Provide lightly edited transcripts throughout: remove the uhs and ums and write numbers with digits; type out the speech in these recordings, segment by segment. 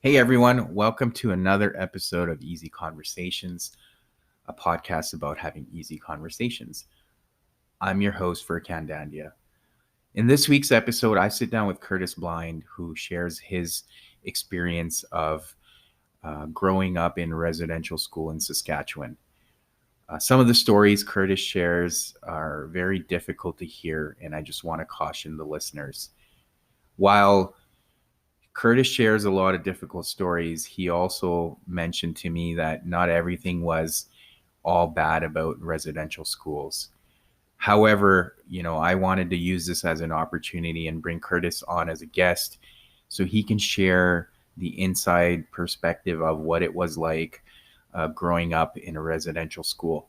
Hey everyone, welcome to another episode of Easy Conversations, a podcast about having easy conversations. I'm your host, Furkan Dandia. In this week's episode, I sit down with Curtis Blind, who shares his experience of growing up in residential school in Saskatchewan. Some of the stories Curtis shares are very difficult to hear, and I just want to caution the listeners. While Curtis shares a lot of difficult stories, he also mentioned to me that not everything was all bad about residential schools. However, I wanted to use this as an opportunity and bring Curtis on as a guest so he can share the inside perspective of what it was like growing up in a residential school.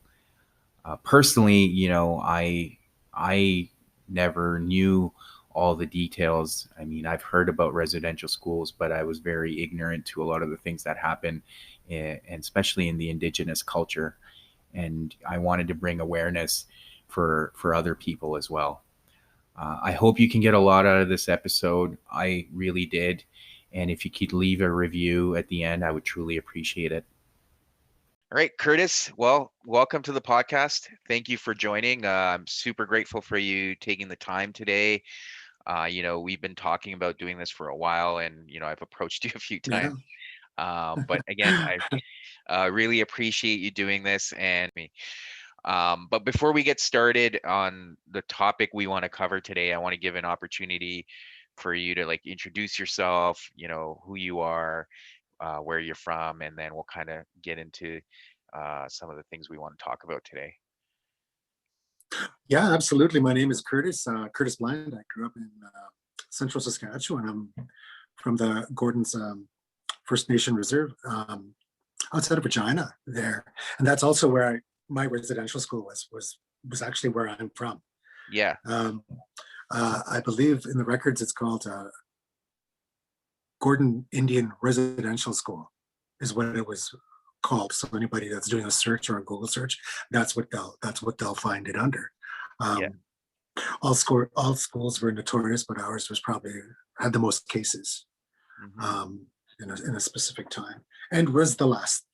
Personally, I never knew all the details. I mean, I've heard about residential schools, but I was very ignorant to a lot of the things that happen, and especially in the Indigenous culture. And I wanted to bring awareness for other people as well. I hope you can get a lot out of this episode. I really did. And if you could leave a review at the end, I would truly appreciate it. All right, Curtis. Well, welcome to the podcast. Thank you for joining. I'm super grateful for you taking the time today. We've been talking about doing this for a while, and I've approached you a few Yeah. times. But again, I really appreciate you doing this and me. But before we get started on the topic we want to cover today, I want to give an opportunity for you to like introduce yourself. Who you are, where you're from, and then we'll kind of get into some of the things we want to talk about today. Yeah, absolutely. My name is Curtis Bland. I grew up in Central Saskatchewan. I'm from the Gordon's First Nation Reserve outside of Regina there. And that's also where my residential school was actually where I'm from. Yeah. Um, I believe in the records it's called Gordon Indian Residential School is what it was called. So anybody that's doing a search or a Google search, that's what they'll find it under. Yeah. Um, all schools were notorious, but ours was probably had the most cases Hmm. um, in a specific time, and was the last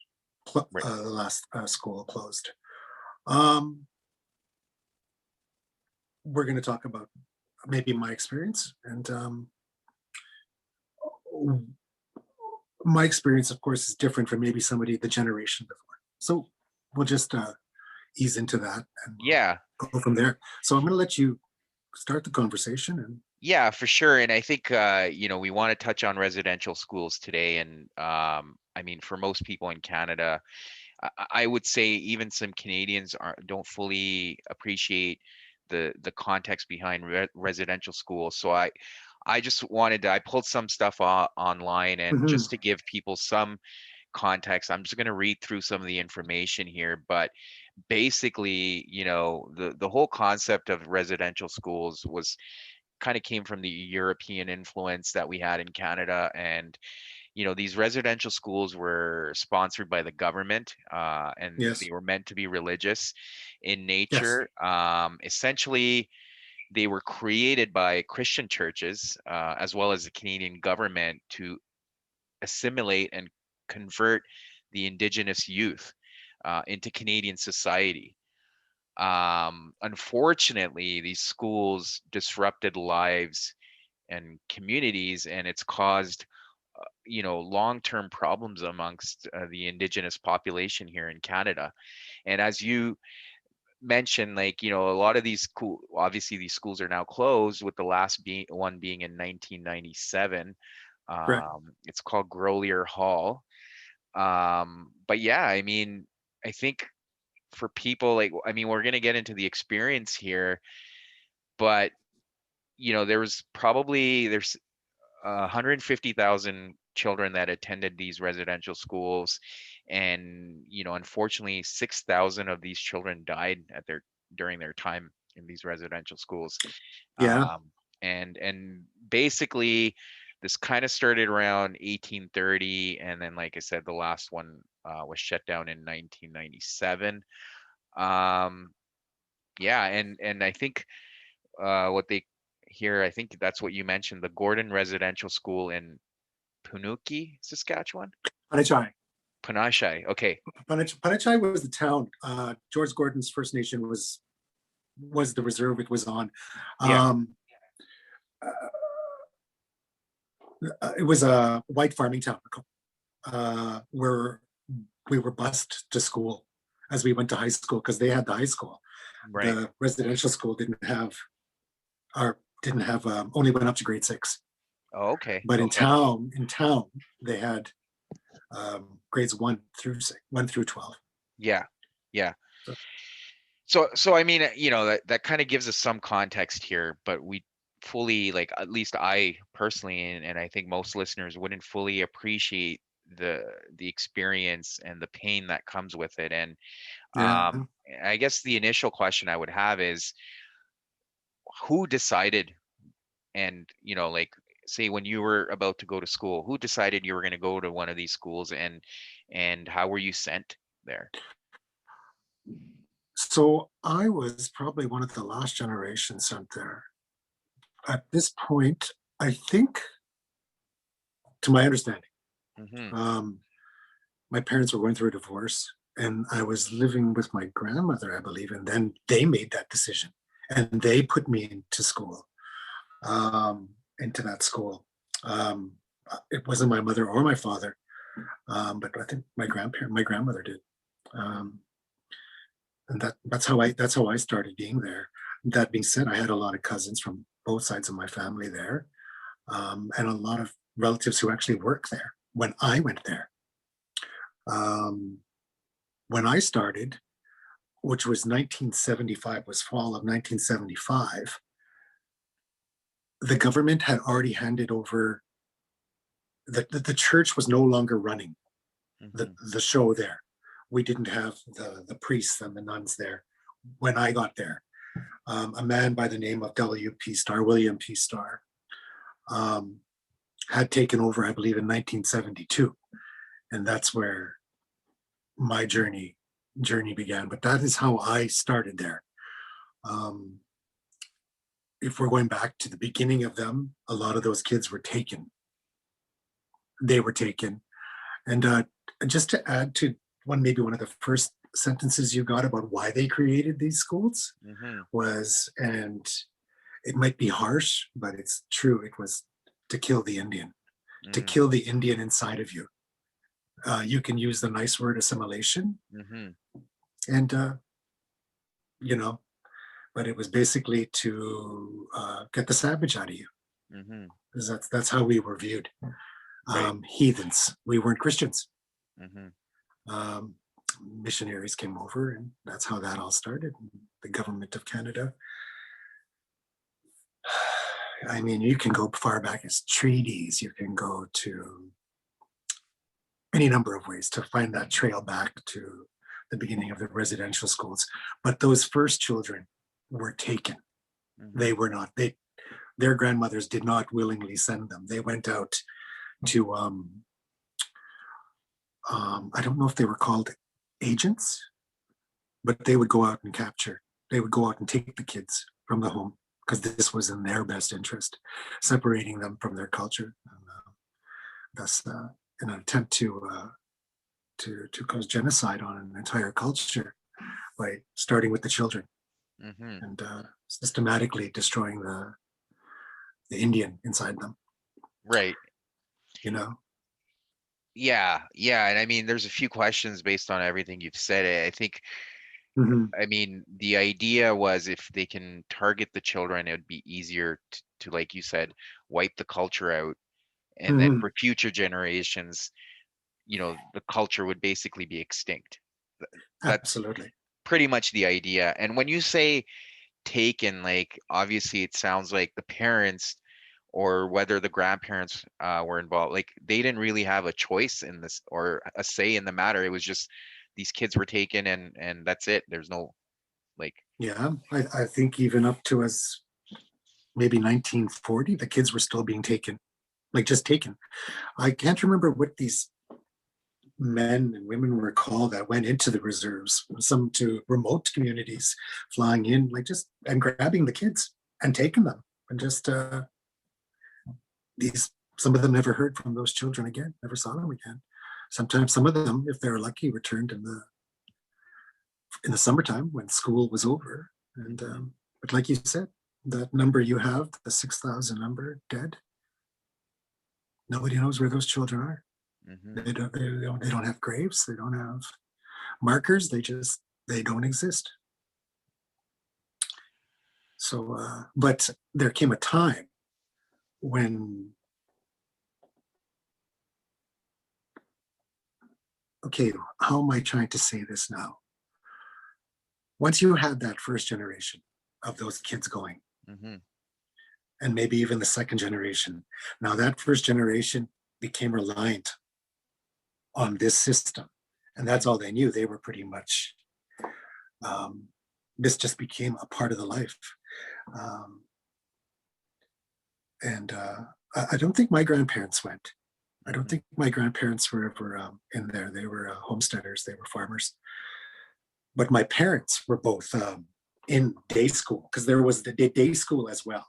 Right. school closed. Um, we're going to talk about maybe my experience, and my experience, of course, is different from maybe somebody the generation before. So we'll just ease into that, and Yeah. we'll go from there. So I'm going to let you start the conversation, and Yeah, for sure. And I think we want to touch on residential schools today. And I mean, for most people in Canada, I would say even some Canadians don't fully appreciate the context behind residential schools. So I just I pulled some stuff online, and Mhm. just to give people some context, I'm just going to read through some of the information here. But basically, the whole concept of residential schools was kind of came from the European influence that we had in Canada. And these residential schools were sponsored by the government, and Yes, they were meant to be religious in yes, nature. Essentially, they were created by Christian churches, as well as the Canadian government, to assimilate and convert the Indigenous youth into Canadian society. Unfortunately, these schools disrupted lives and communities, and it's caused long-term problems amongst the Indigenous population here in Canada. And as you mentioned, like, a lot of these obviously these schools are now closed, with the last being in 1997. correct. It's called Grolier Hall. But yeah, I mean, I think for people, like, I mean, we're going to get into the experience here, but there's 150,000 children that attended these residential schools, and unfortunately 6,000 of these children died during their time in these residential schools. Yeah, um, and basically this kind of started around 1830, and then, like I said, the last one was shut down in 1997. um, yeah, and I think what they here, I think that's what you mentioned, the Gordon Residential School in Panuki, Saskatchewan? Panachai. Panashai. Okay. Panachai was the town. George Gordon's First Nation was the reserve it was on. Yeah. It was a white farming town where we were bused to school as we went to high school because they had the high school. Right. The residential school didn't have only went up to grade 6. Oh, okay. But in Okay. town, they had grades 1 through 12. Yeah. Yeah. So, So I mean, you know, that kind of gives us some context here, but we fully, like, at least I personally, and I think most listeners wouldn't fully appreciate the experience and the pain that comes with it. And yeah. I guess the initial question I would have is, who decided, and you know, like, say when you were about to go to school, who decided you were going to go to one of these schools, and how were you sent there? So I was probably one of the last generations sent there. At this point, I think, to my understanding, Mm-hmm. my parents were going through a divorce, and I was living with my grandmother, I believe, and then they made that decision, and they put me into school, into that school. It wasn't my mother or my father, but I think my grandmother did. And that's how I started being there. That being said, I had a lot of cousins from both sides of my family there, and a lot of relatives who actually work there when I went there. When I started, which was 1975, was fall of 1975, the government had already handed over. The church was no longer running the show there. We didn't have the priests and the nuns there when I got there. A man by the name of William P. Starr, had taken over, I believe, in 1972, and that's where my journey began. But that is how I started there. If we're going back to the beginning of them, a lot of those kids were taken. They were taken, and just to add to maybe one of the first sentences you got about why they created these schools was, and it might be harsh, but it's true, it was to kill the Indian, to kill the Indian inside of you. You can use the nice word assimilation, and you know, but it was basically to get the savage out of you, because that's how we were viewed. Right. Heathens. We weren't Christians. Mm-hmm. Missionaries came over, and that's how that all started. The government of Canada. I mean, you can go far back as treaties. You can go to any number of ways to find that trail back to the beginning of the residential schools. But those first children were taken. They were not. Their grandmothers did not willingly send them. They went out to I don't know if they were called agents, but they would go out and capture. They would go out and take the kids from the home because this was in their best interest, separating them from their culture. And, that's in an attempt to cause genocide on an entire culture by starting with the children and systematically destroying the Indian inside them. Right. You know. Yeah, and I mean, there's a few questions based on everything you've said. I think, I mean, the idea was if they can target the children, it would be easier to, like you said, wipe the culture out, and then for future generations, you know, the culture would basically be extinct. That's Absolutely pretty much the idea. And when you say taken, like, obviously it sounds like the parents, or whether the grandparents were involved, like they didn't really have a choice in this or a say in the matter. It was just these kids were taken, and that's it. There's no, like. Yeah, I think even up to as maybe 1940, the kids were still being taken, like just taken. I can't remember what these men and women were called that went into the reserves, some to remote communities, flying in, like just and grabbing the kids and taking them, and just these some of them never heard from those children again, never saw them again. Sometimes some of them, if they were lucky, returned in the summertime when school was over. And but like you said, that number you have, the 6,000 number, dead, nobody knows where those children are. They don't have graves, they don't have markers, they don't exist. So but there came a time when, okay, how am I trying to say this now? Once you had that first generation of those kids going, and maybe even the second generation, now that first generation became reliant on this system, and that's all they knew. They were pretty much, this just became a part of the life. And I don't think my grandparents went. I don't think my grandparents were ever in there. They were homesteaders, they were farmers. But my parents were both in day school, because there was the day school as well.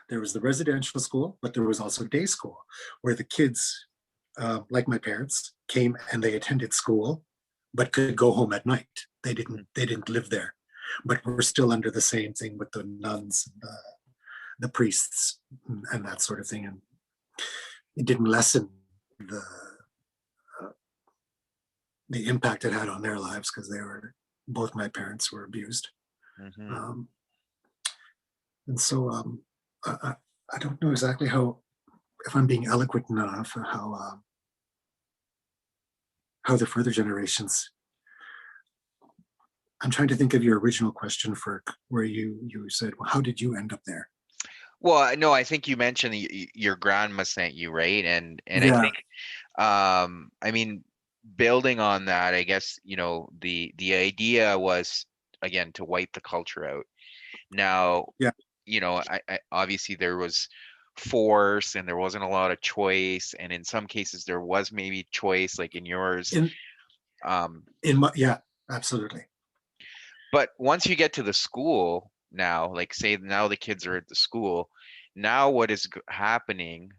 There was the residential school, but there was also day school, where the kids, like my parents, came and they attended school, but could go home at night. They didn't live there, but we're still under the same thing with the nuns and the priests and that sort of thing. And it didn't lessen the impact it had on their lives, because both my parents were abused. And so I don't know exactly how, if I'm being eloquent enough, how the further generations. I'm trying to think of your original question, for where you said, well, how did you end up there? Well, no, I think you mentioned your grandma sent you, right? And Yeah. I think, I mean, building on that, I guess, the idea was, again, to wipe the culture out. Now, Yeah. I obviously there was force and there wasn't a lot of choice, and in some cases there was maybe choice, like in yours. Yeah, absolutely. But once you get to the school now, like say now the kids are at the school, now what is happening?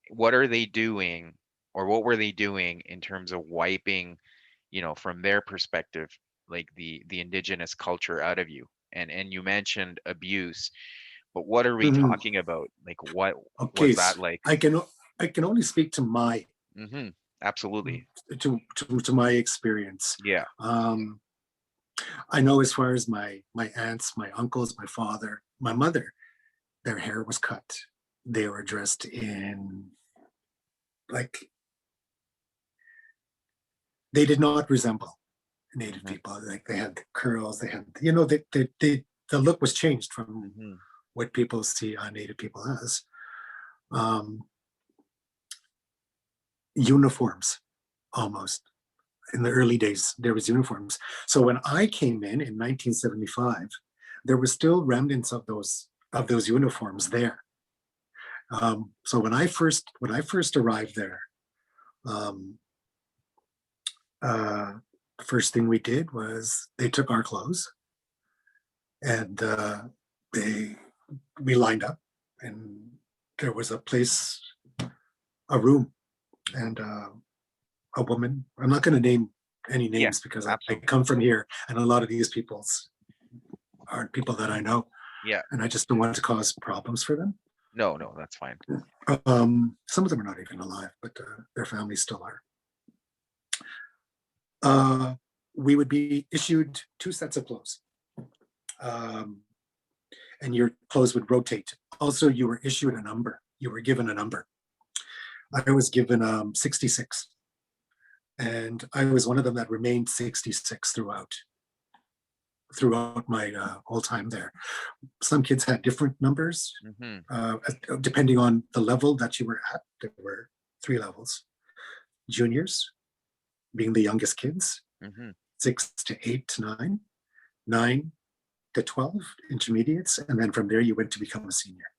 What are they doing, or what were they doing in terms of wiping, from their perspective, like the indigenous culture out of you? And you mentioned abuse, but what are we talking about? Like what Okay, was that like? I can only speak to my Absolutely. to my experience. Yeah. I know, as far as my aunts, my uncles, my father, my mother, their hair was cut. They were dressed in, like, they did not resemble Native people. Like, they had curls, they had, the look was changed from what people see Native people as. Uniforms, almost. In the early days, there was uniforms. So when I came in 1975, there were still remnants of those uniforms there. So when I first arrived there, the first thing we did was they took our clothes, and we lined up, and there was a room, and a woman. I'm not going to name any names, because I come from here, and a lot of these peoples aren't people that I know. Yeah. And I just don't want to cause problems for them. No, that's fine. Some of them are not even alive, but their families still are. We would be issued 2 sets of clothes, and your clothes would rotate. Also, you were issued a number. You were given a number. I was given 66, and I was one of them that remained 66 throughout my whole time there. Some kids had different numbers, depending on the level that you were at. There were 3 levels: juniors, being the youngest kids, 6 to 8 to 9, 9 to 12, intermediates, and then from there you went to become a senior.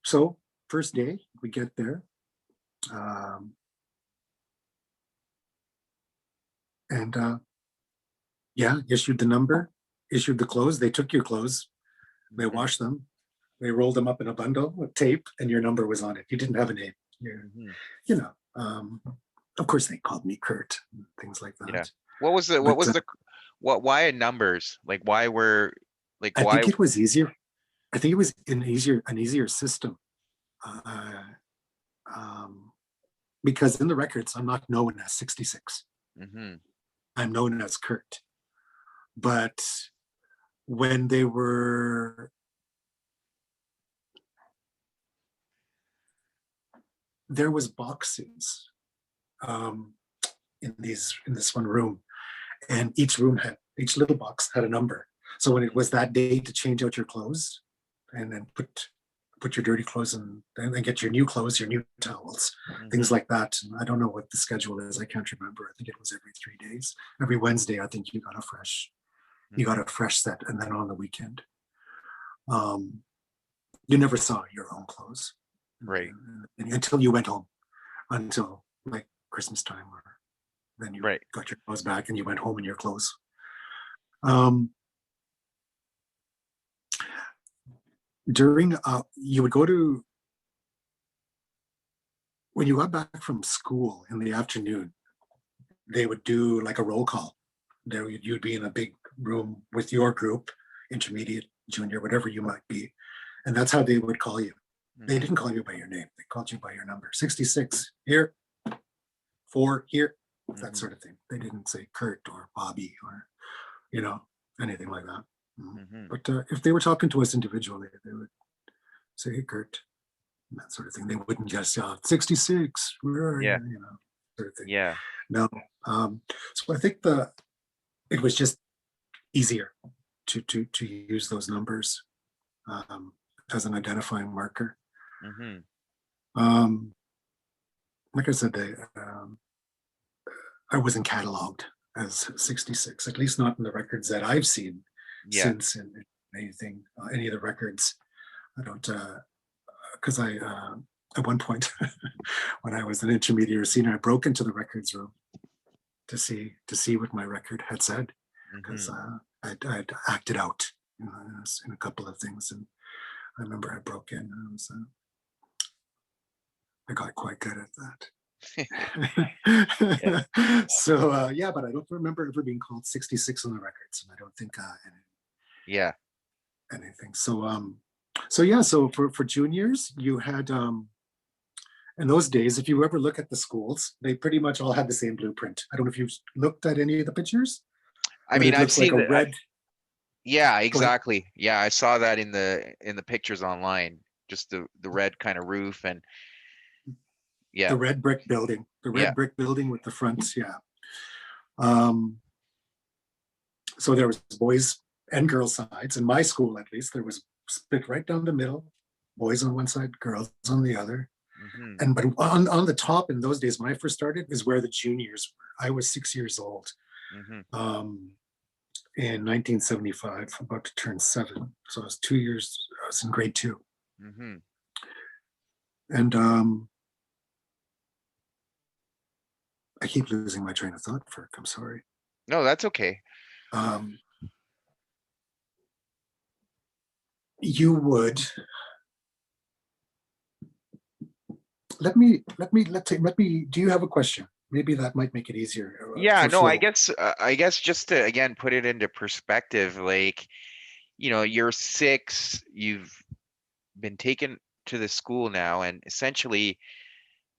So first day we get there, and issued the number, issued the clothes. They took your clothes, they washed them, They rolled them up in a bundle with tape, and your number was on it. You didn't have a name. Mhm. You know, of course they called me Kurt and things like Yeah. that. What was the But why numbers? Like I why? think it was easier. I think it was an easier system. Uh, um, because in the records, I'm not known as 66. Mhm. I'm known as Kurt. But when they were, there was boxes um, in this one room, and each little box had a number. So when it was that day to change out your clothes, and then put your dirty clothes in, and then get your new clothes, your new towels, things Mhm. like that. And I don't know what the schedule is. I can't remember. I think it was every 3 days. Every Wednesday, I think you got a Mhm. fresh set, and then on the weekend, um, you never saw your own clothes Right. until you went home, until like Christmas time, or then you Right. got your clothes back and you went home in your clothes. Um, during you would go to when you got back from school in the afternoon, they would do like a roll call. There you'd be in a big room with your group, intermediate, junior, whatever you might be, and that's how they would call you. They Mhm. didn't call you by your name; they called you by your number. 66 here, 4 here, that Mhm. sort of thing. They didn't say Kurt or Bobby or you know anything like that. Mhm. But if they were talking to us individually, they would say, "Hey, Kurt," and that sort of thing. They wouldn't just yell, 66, where are Yeah. you? Sort of thing. Yeah. No. So I think it was just easier to use those numbers um, as an identifying marker. Mhm. Um, like I said, I wasn't cataloged as 66, at least not in the records that I've seen Yeah. since in anything, any of the records. I don't, because at one point, when I was an intermediate or senior, I broke into the records room to see what my record had said, because Mhm. I'd acted out in a couple of things, and I remember I broke in. I got quite good at Yeah. that. So yeah, but I don't remember ever being called 66 on the records, and I don't think Yeah. anything. So yeah, so for juniors, you had in those days, if you ever look at the schools, they pretty much all had the same blueprint. I don't know if you've looked at any of the pictures, I but mean, it I've looks like seen a that. red. Yeah, Go ahead. exactly. Yeah, I saw that in the pictures online. Just the red kind of roof and yeah. The red brick building, Yeah. with the fronts. Yeah. Um, so there was boys and girls sides. In my school, at least, there was split right down the middle, boys on one side, girls on the other. Mhm. And but on the top in those days when I first started is where the juniors were. I was 6 years old Mhm. in 1975, about to turn 7. So I was 2 years. I was in grade 2, Mhm. and I keep losing my train of thought. I'm sorry. No, that's okay. Um, you would let me. Do you have a question? Maybe that might make it easier Yeah, for no, flow. I guess just to again put it into perspective, like, you're 6, you've been taken to the school now, and essentially,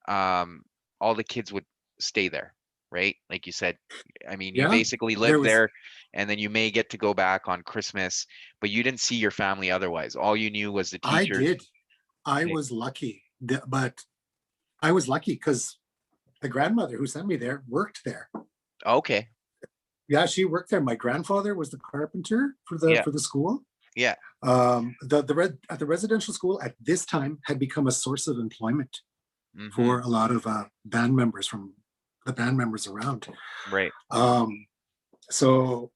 um, all the kids would stay there, right? Like you said, I mean, you Yeah, basically there live was. there, and then you may get to go back on Christmas, but you didn't see your family otherwise. All you knew was the I teachers. did. I Okay. was lucky, but I was lucky because the grandmother who sent me there worked there. Okay. Yeah, she worked there. My grandfather was the carpenter Yeah. for the school. Yeah. The residential school at this time had become a source of employment Mm-hmm. for a lot of band members from the band members around. Right. Um, so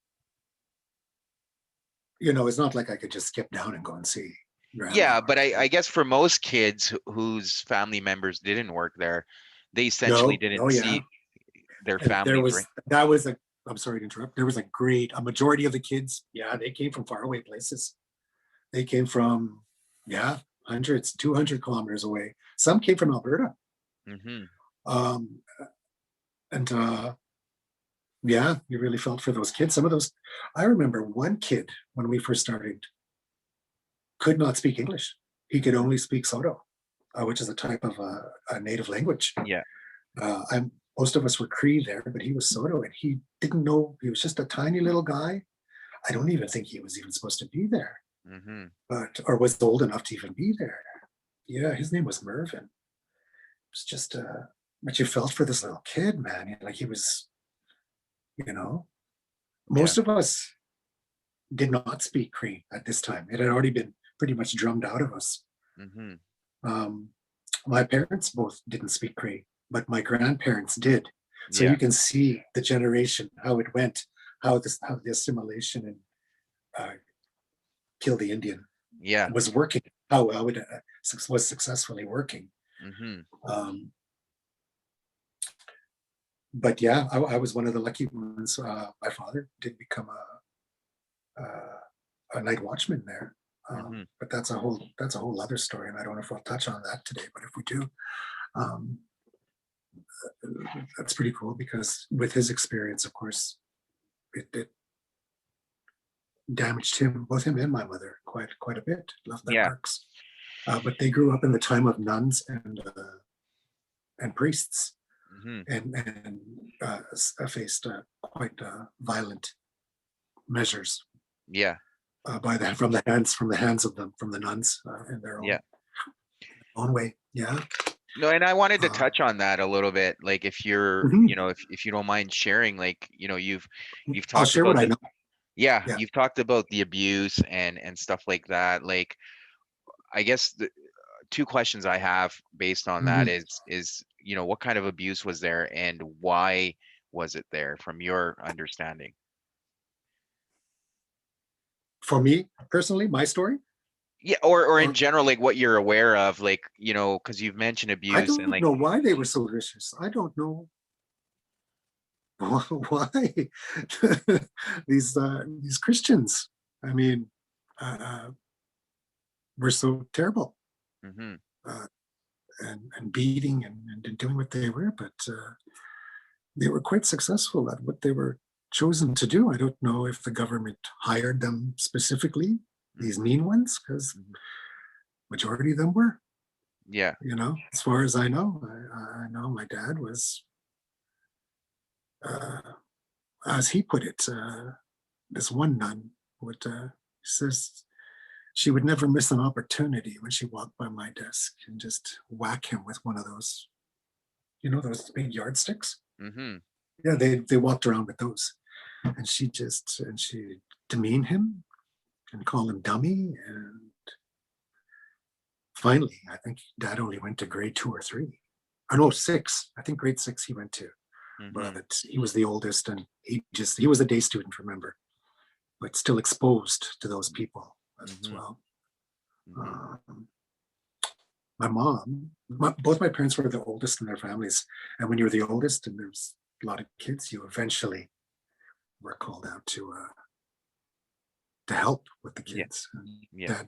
it's not like I could just skip down and go and see grandma. Yeah, but I guess for most kids whose family members didn't work there, they essentially No, oh didn't yeah, see their and there families, right? was that was a. I'm sorry to interrupt. There was a majority of the kids. Yeah, they came from faraway places. They came from Yeah, hundreds, 200 kilometers away. Some came from Alberta. Mm-hmm. Um, and yeah, you really felt for those kids. Some of those, I remember one kid when we first started could not speak English. He could only speak Soto, which is a type of a native language. Yeah. Most of us were Cree there, but he was Soto, and he didn't know. He was just a tiny little guy. I don't even think he was even supposed to be there, Mm-hmm. but or was old enough to even be there. Yeah, his name was Mervyn. It was just, but you felt for this little kid, man. Like he was, you know, Yeah. most of us did not speak Cree at this time. It had already been pretty much drummed out of us. Mm-hmm. Um, my parents both didn't speak Cree, but my grandparents did. So Yeah. you can see the generation, how it went, how the assimilation and kill the Indian Yeah. was working, how it was successfully working. Mm-hmm. Um, but yeah, I was one of the lucky ones. My father did become a night watchman there. Mm-hmm. But that's a whole other story, and I don't know if we'll touch on that today. But if we do, um, that's pretty cool because with his experience, of course, it damaged him, both him and my mother, quite a bit. Left their Yeah. marks. But they grew up in the time of nuns and priests, Mm-hmm. and faced quite violent measures Yeah. by that from the hands of them, from the nuns in their Yeah. own way. Yeah. No, and I wanted to Uh, touch on that a little bit. Like if you're, mhm. if you don't mind sharing, like, you've I'll talked share about what I the, know. yeah, Yeah. you've talked about the abuse and stuff like that. Like, I guess the two questions I have based on that Mhm. is, what kind of abuse was there and why was it there from your understanding? For me personally, my story, Yeah, or in or general, like what you're aware of, like, because you've mentioned I abuse and don't like, know why they were so vicious. I don't know why these Christians. I mean, uh, were so terrible, mm-hmm, uh, and beating and doing what they were, but they were quite successful at what they were chosen to do. I don't know if the government hired them specifically, these mm-hmm, mean ones, because hmm, majority of them were. yeah, As far as I know, I know my dad was, uh, as he put it, this one nun would says she would never miss an opportunity when she walked by my desk and just whack him with one of those, those big yardsticks. mm-hmm, Yeah, they walked around with those, and she demean him and call him dummy. And finally, I think Dad only went to grade 2 or 3. I know 6. I think grade 6 he went to, mm-hmm, but he was the oldest, and he was a day student, remember, but still exposed to those people as mm-hmm, well. mm-hmm, Um, my mom, both my parents were the oldest in their families, and when you're the oldest and there's a lot of kids, you eventually were called out to help with the yeah, kids. And yeah,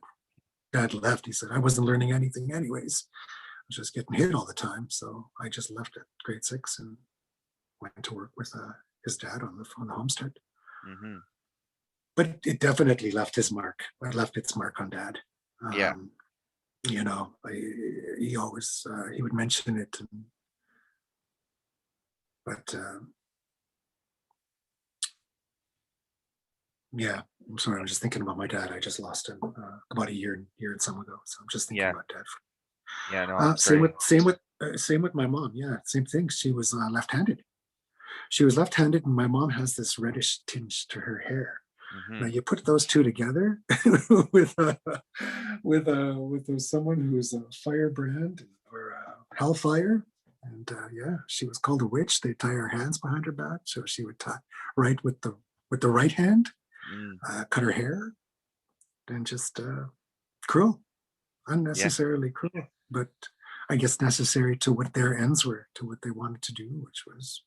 dad left. He said, I wasn't learning anything anyways. I was just getting hit all the time. So I just left at grade 6 and went to work with his dad on the homestead. mm-hmm, But it definitely left his mark. It left its mark on Dad. yeah, Um, he always he would mention it, but yeah. I'm sorry. I'm just thinking about my dad. I just lost him about a year and some ago. So I'm just thinking yeah, about Dad. yeah. No, I'm Same with sorry. same with my mom. Yeah, same thing. She was left-handed. She was left-handed, and my mom has this reddish tinge to her hair. Now Mm-hmm, you put those two together with someone who's a firebrand or a hellfire, and yeah, she was called a witch. They tie her hands behind her back, so she would tie right with the right hand, mm, cut her hair, and just cruel, yeah, unnecessarily cruel, but I guess necessary to what their ends were, to what they wanted to do, which was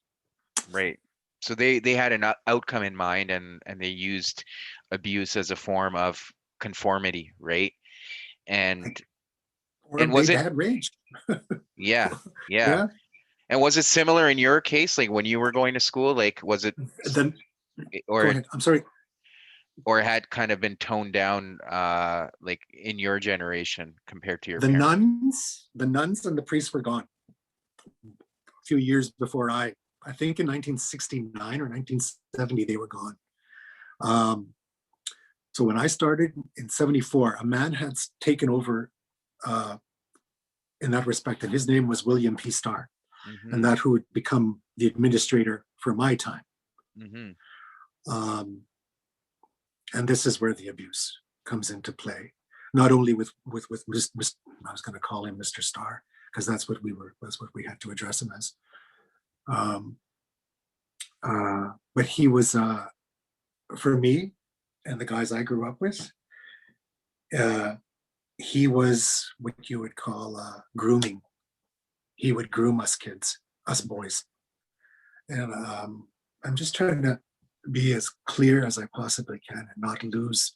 right. So they had an outcome in mind, and they used abuse as a form of conformity, right? And Or and was it bad rage. yeah, yeah. Yeah. And was it similar in your case, like when you were going to school? Like was it Then go or ahead. I'm sorry. had kind of been toned down like in your generation compared to your The parents? nuns and the priests were gone a few years before I think in 1969 or 1970 they were gone. So when I started in 74, a man had taken over uh, in that respect, and his name was William P. Starr, and Mm-hmm. that who would become the administrator for my time. Mm-hmm. Um, and this is where the abuse comes into play. Not only with I was going to call him Mr. Starr because that's what we had to address him as. Um, but he was for me and the guys I grew up with. He was what you would call grooming. He would groom us kids, us boys, and I'm just trying to be as clear as I possibly can and not lose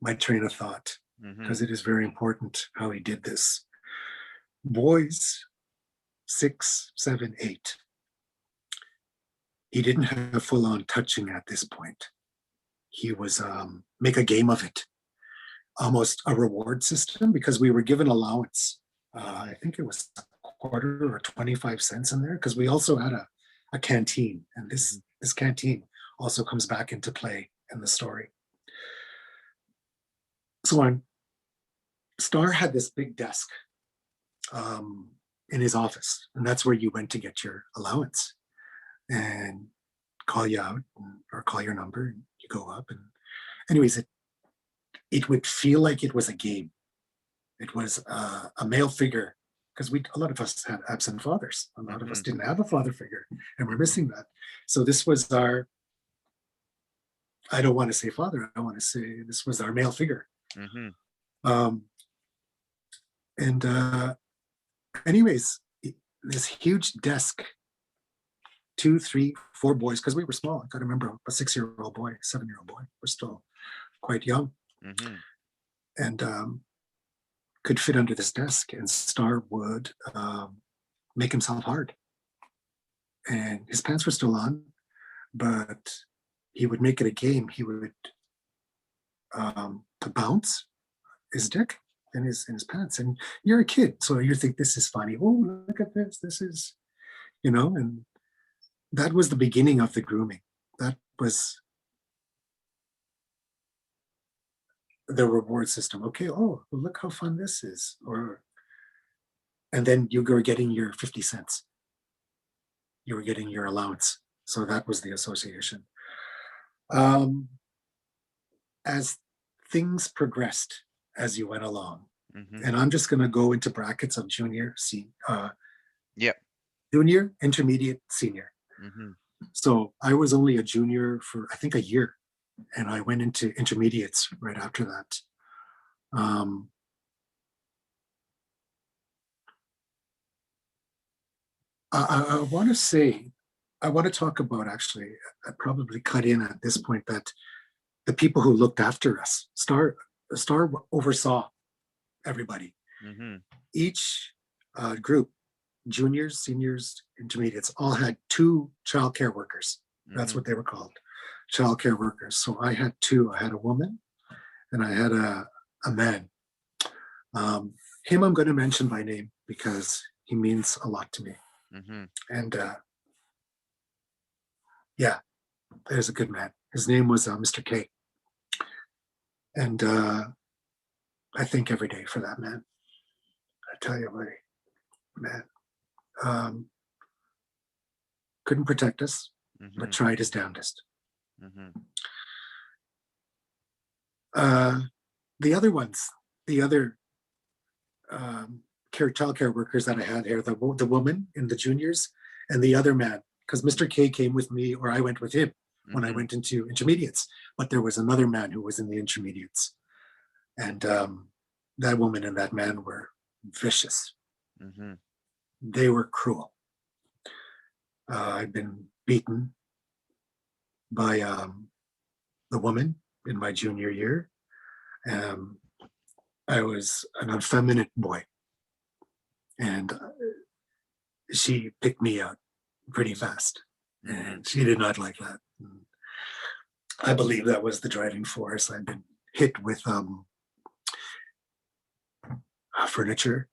my train of thought Mm-hmm. because it is very important how he did this. Boys 6, 7, 8. He didn't have full on touching at this point. He was make a game of it, almost a reward system because we were given allowance. I think it was a quarter or 25 cents in there because we also had a canteen, and this canteen also comes back into play in the story. So on Starr had this big desk in his office, and that's where you went to get your allowance and call you out or call your number, and you go up. And anyways, it would feel like it was a game. It was a male figure because a lot of us had absent fathers. A lot of us didn't have a father figure, and we're missing that. So this was our, I don't want to say father, I want to say this was our male figure. Mm-hmm. And anyways, this huge desk, 2, 3, 4 boys, because we were small. I got to remember a 6-year-old boy, 7-year-old boy. We're still quite young. Mm-hmm. And could fit under this desk, and Starr would make himself hard. And his pants were still on, but he would make it a game. He would bounce his dick in his pants. And you're a kid, so you think this is funny. Oh, look at this. This is, and that was the beginning of the grooming. That was the reward system. Okay, oh, look how fun this is. And then you were getting your 50 cents. You were getting your allowance. So that was the association. As things progressed as you went along, and I'm just going to go into brackets of junior, junior, intermediate, senior. So I was only a junior for I think a year, and I went into intermediates right after that. I want to say, I want to talk about actually, I probably cut in at this point that the people who looked after us, Starr oversaw everybody. Each group, juniors, seniors, intermediates, all had 2 childcare workers. That's what they were called, childcare workers. So I had 2. I had a woman and I had a man. Him I'm going to mention by name because he means a lot to me. And yeah, there's a good man. His name was Mr. K. And I thank every day for that man. I tell you what, man, couldn't protect us, but tried his damnedest. The other ones, the other child care workers that I had here, the woman in the juniors and the other man, because Mr. K came with me or I went with him when I went into intermediates, but there was another man who was in the intermediates. And that woman and that man were vicious. They were cruel. I'd been beaten by the woman in my junior year. I was an effeminate boy, and she picked me out pretty fast, and she did not like that. I believe that was the driving force. I've been hit with furniture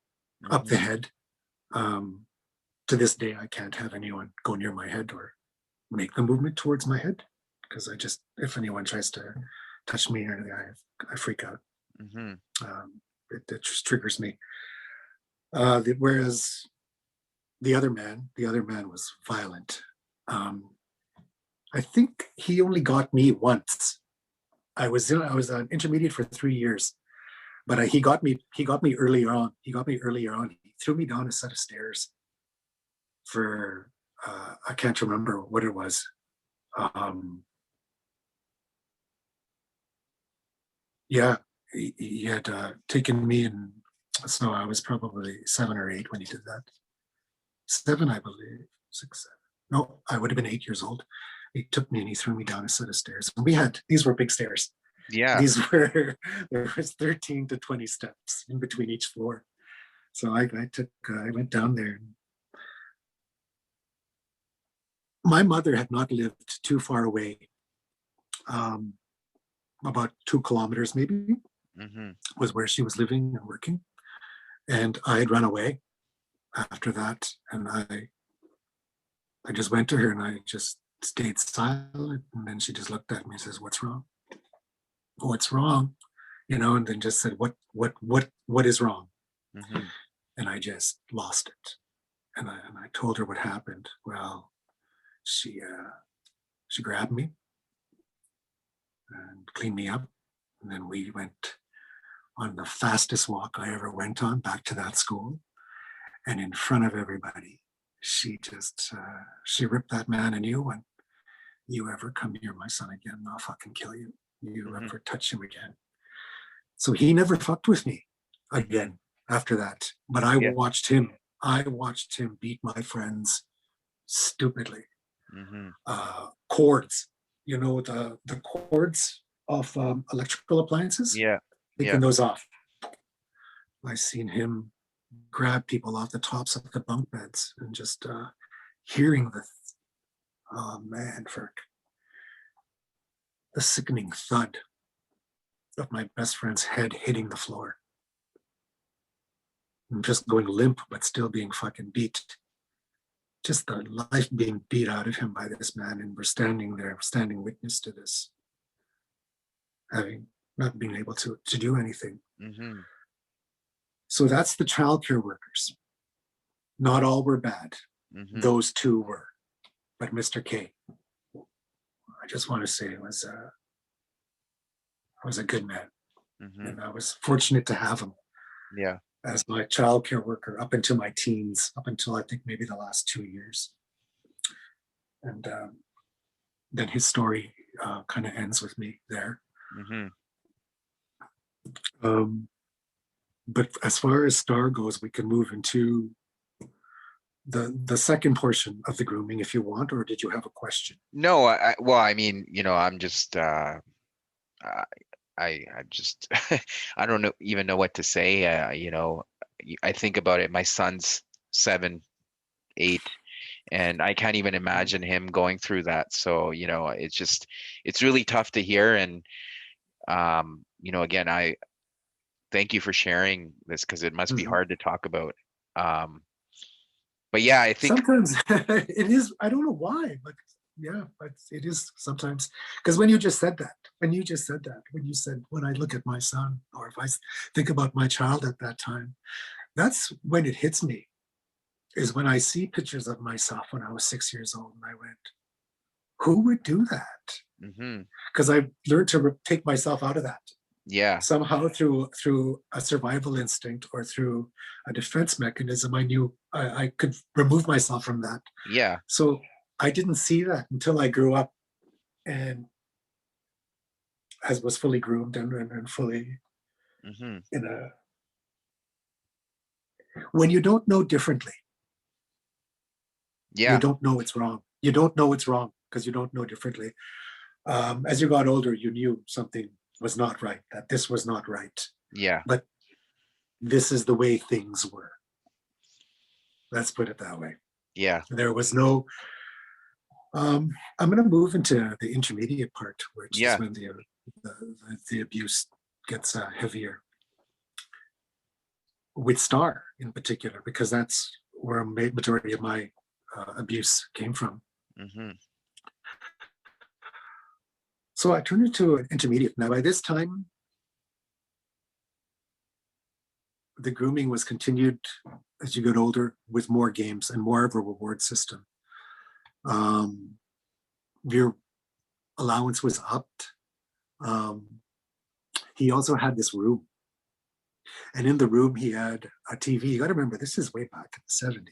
up the head. To this day, I can't have anyone go near my head or make the movement towards my head, because if anyone tries to touch me or anything, I freak out. It just triggers me. Whereas the other man was violent. I think he only got me once. I was an intermediate for 3 years, but he got me earlier on. He threw me down a set of stairs for I can't remember what it was. Yeah, he had taken me, and so I was probably 7 or 8 when he did that. 7, I believe. 6, 7. No, I would have been 8 years old. He took me and he threw me down a set of stairs. And these were big stairs. Yeah. There was 13 to 20 steps in between each floor. So I went down there. My mother had not lived too far away. About 2 kilometers maybe was where she was living and working. And I had run away after that. And I just went to her and I just stayed silent. And then she just looked at me and says, "What's wrong? What's wrong?" And then just said, what is wrong? And I just lost it. And I told her what happened. Well, she grabbed me and cleaned me up. And then we went on the fastest walk I ever went on back to that school. And in front of everybody, she ripped that man a new one. "You ever come near my son again, I'll fucking kill you. You ever touch him again." So he never fucked with me again after that. But I watched him beat my friends stupidly. Cords, the cords of electrical appliances. Taking those off. I seen him grab people off the tops of the bunk beds, and just hearing the sickening thud of my best friend's head hitting the floor. I'm just going limp, but still being fucking beat. Just the life being beat out of him by this man, and we're standing there, standing witness to this, having not being able to do anything. So that's the childcare workers. Not all were bad. Those 2 were. But Mr. K, I just want to say, was a good man. And I was fortunate to have him as my childcare worker up until my teens, up until I think maybe the last 2 years. And then his story kind of ends with me there. But as far as STAR goes, we can move into the second portion of the grooming if you want, or did you have a question? No, I mean, I'm just I just I don't even know what to say. I think about it. My son's 7, 8, and I can't even imagine him going through that. So it's really tough to hear. And again, I thank you for sharing this, because it must be hard to talk about. But yeah, I think sometimes it is. I don't know why, but yeah, but it is sometimes. Because when you said, when I look at my son, or if I think about my child at that time, that's when it hits me, is when I see pictures of myself when I was 6 years old, and I went, who would do that? Because I learned to take myself out of that. Somehow through a survival instinct or through a defense mechanism, I knew I could remove myself from that. So I didn't see that until I grew up and was fully groomed and fully when you don't know differently, you don't know it's wrong. You don't know it's wrong because you don't know differently. As you got older, you knew something was not right, that this was not right. Yeah. But this is the way things were. Let's put it that way. Yeah. There was no, I'm going to move into the intermediate part, which Yeah. is when the abuse gets heavier. With Star in particular, because that's where a majority of my abuse came from. Mm-hmm. So I turned into an intermediate. Now, by this time, the grooming was continued as you get older with more games and more of a reward system. Your allowance was upped. He also had this room. And in the room, he had a TV. You got to remember, this is way back in the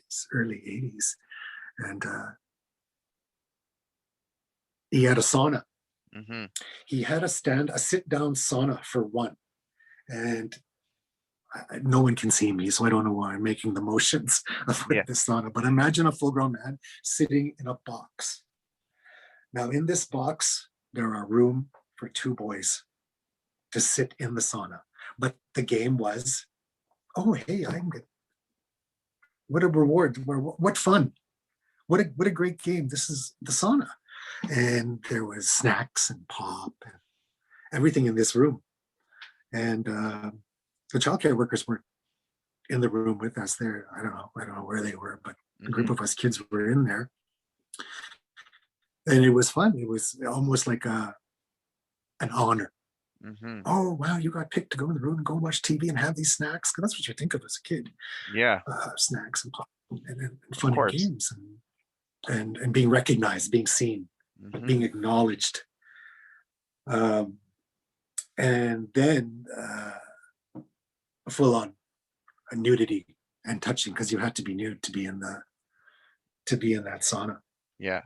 70s, early 80s. And he had a sauna. Mm-hmm. He had a sit-down sauna for one. And no one can see me, so I don't know why I'm making the motions of Yeah. this sauna. But imagine a full-grown man sitting in a box. Now, in this box, there are room for two boys to sit in the sauna. But the game was, oh, hey, I'm good. What a reward. What fun. What a great game. This is the sauna. And there was snacks and pop and everything in this room. And the childcare workers were in the room with us there. I don't know where they were, but a group of us kids were in there. And it was fun. It was almost like an honor. Mm-hmm. Oh, wow, you got picked to go in the room and go watch TV and have these snacks. Because that's what you think of as a kid. Yeah. Snacks and pop and fun and games and being recognized, being seen, being acknowledged. And then full on nudity and touching, because you had to be nude to be in that sauna. Yeah.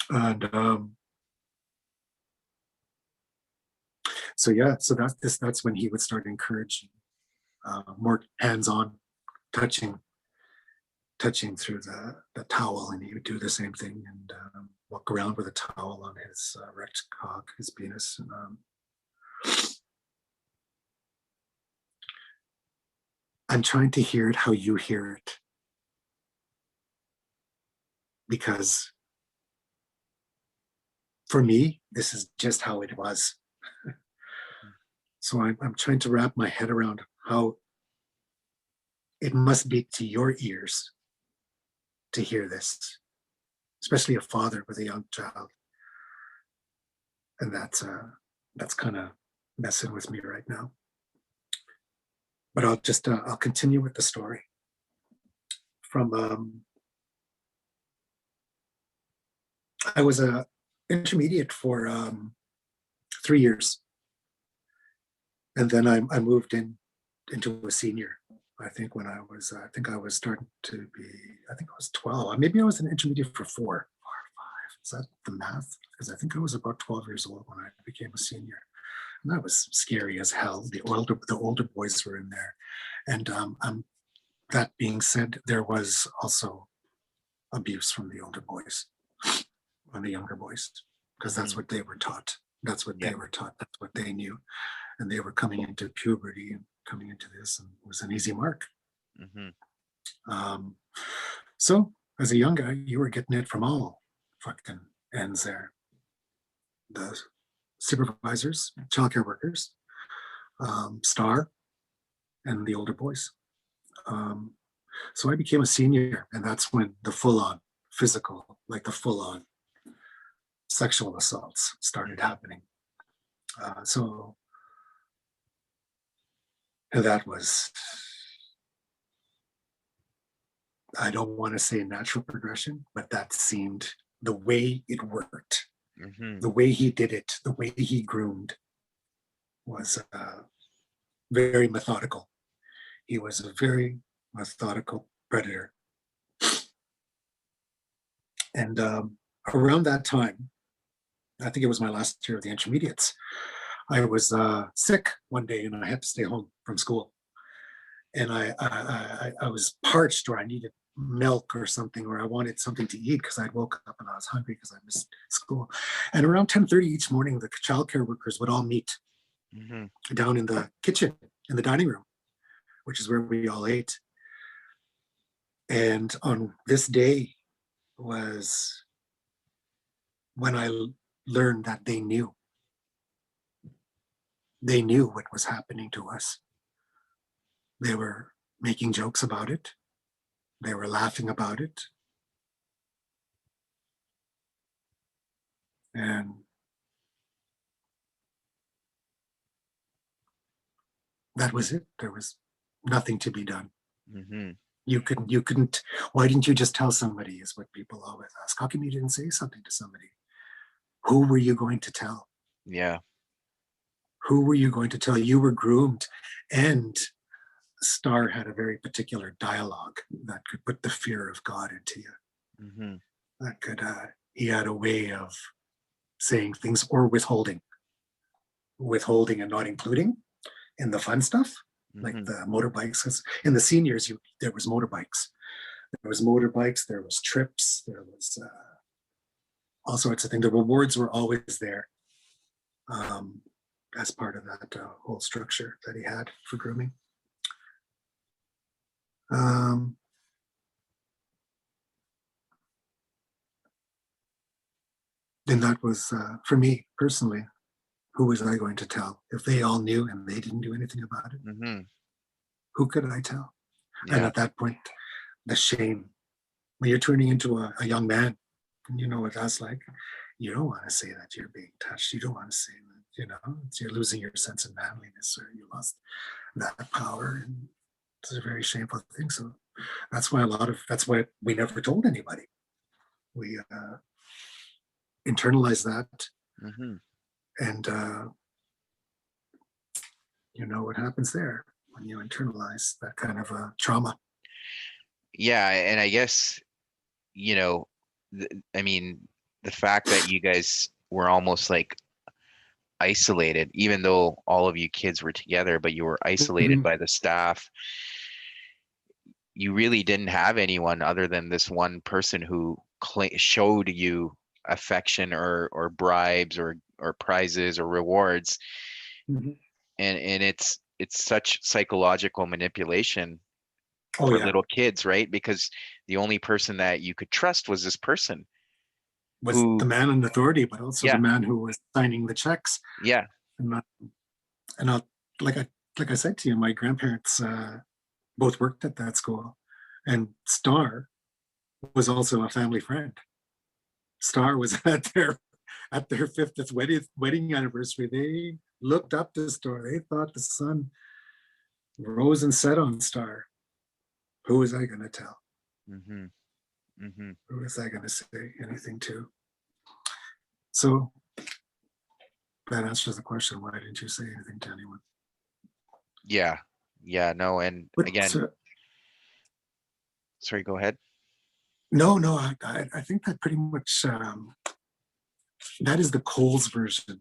And so that's when he would start encouraging more hands-on touching through the towel, and he would do the same thing and walk around with a towel on his erect cock, his penis. And, I'm trying to hear it how you hear it, because for me, this is just how it was. So I'm trying to wrap my head around how it must be to your ears to hear this, especially a father with a young child. And that's kind of messing with me right now. But I'll continue with the story. From I was a intermediate for 3 years, and then I moved into a senior. I think when I was starting to be, I think I was 12. Maybe I was an intermediate for 4 or 5. Is that the math? Because I think I was about 12 years old when I became a senior. And that was scary as hell. The older boys were in there. And that being said, there was also abuse from the older boys on the younger boys, because that's what they were taught. That's what they were taught. That's what they knew. And they were coming into puberty and coming into this, and it was an easy mark. So as a young guy, you were getting it from all fucking ends there. The supervisors, childcare workers, Star, and the older boys. So I became a senior, and that's when the full-on physical, like the full-on sexual assaults started happening. And that was, I don't want to say natural progression, but that seemed the way it worked. The way he did it, the way he groomed was very methodical. He was a very methodical predator. And around that time, I think it was my last year of the intermediates, I was sick one day and I had to stay home from school. And I was parched, or I needed milk or something, or I wanted something to eat because I'd woke up and I was hungry because I missed school. And around 10:30 each morning, the childcare workers would all meet down in the kitchen, in the dining room. which is where we all ate. And on this day was when I learned that they knew. They knew what was happening to us. They were making jokes about it. They were laughing about it. And that was it. There was nothing to be done. Mm-hmm. You couldn't, why didn't you just tell somebody, is what people always ask. How come you didn't say something to somebody? Who were you going to tell? Yeah. Who were you going to tell? You were groomed. And Star had a very particular dialogue that could put the fear of God into you. Mm-hmm. That could, he had a way of saying things, or withholding and not including in the fun stuff, like Mm-hmm. the motorbikes. 'Cause in the seniors, there was motorbikes. There was trips, there was all sorts of things. The rewards were always there, as part of that whole structure that he had for grooming. And that was, for me personally, who was I going to tell? If they all knew and they didn't do anything about it, Mm-hmm. who could I tell? And Yeah. at that point, the shame, when you're turning into a young man, and you know what that's like, you don't want to say that you're being touched. You don't want to say that, you're losing your sense of manliness, or you lost that power. And it's a very shameful thing. So that's why we never told anybody. We internalized that. Mm-hmm. And you know what happens there when you internalize that kind of trauma. Yeah, and I guess, I mean, the fact that you guys were almost like isolated, even though all of you kids were together, but you were isolated Mhm. by the staff. You really didn't have anyone other than this one person who showed you affection or bribes or prizes or rewards. Mhm. And it's such psychological manipulation Oh for yeah, little kids, right? Because the only person that you could trust was this person was the who, man in authority, but also the yeah, man who was signing the checks. yeah, And I'll, like I said to you, my grandparents both worked at that school, and Star was also a family friend. Star was at their 50th wedding anniversary. They looked up to Star. They thought the sun rose and set on Star. Who was I going to tell? mm-hmm, mm-hmm. Who was I going to say anything to? So that answers the question. Why didn't you say anything to anyone? Yeah, no, and But again, sorry, go ahead. no, I think that pretty much that is the Coles version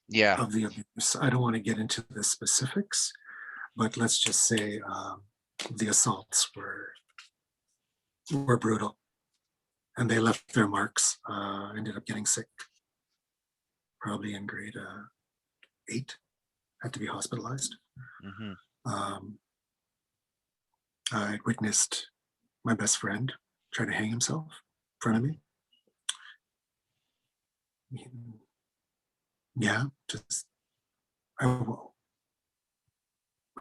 Yeah, of the abuse. I don't want to get into the specifics, but let's just say the assaults were brutal, and they left their marks. Ended up getting sick, probably in grade 8, had to be hospitalized. mm-hmm, Um, I witnessed my best friend try to hang himself in front of me. Yeah, just I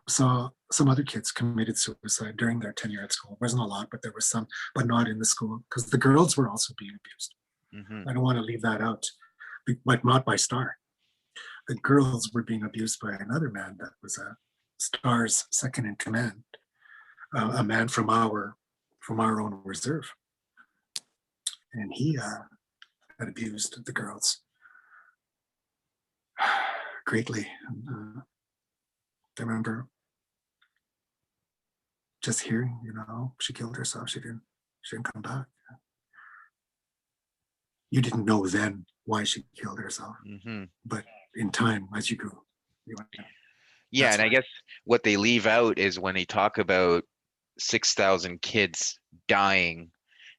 saw some other kids committed suicide during their tenure at school. It wasn't a lot, but there was some, but not in the school, because the girls were also being abused. mm-hmm. I don't want to leave that out, but not by Star. The girls were being abused by another man that was a Star's second in command, a man from our own reserve, and he had abused the girls greatly. And, I remember just hearing, she killed herself. She didn't come back. You didn't know then why she killed herself, Mm-hmm. but in time, as you grew, you went, Yeah, that's and I why. guess what they leave out is when they talk about 6,000 kids dying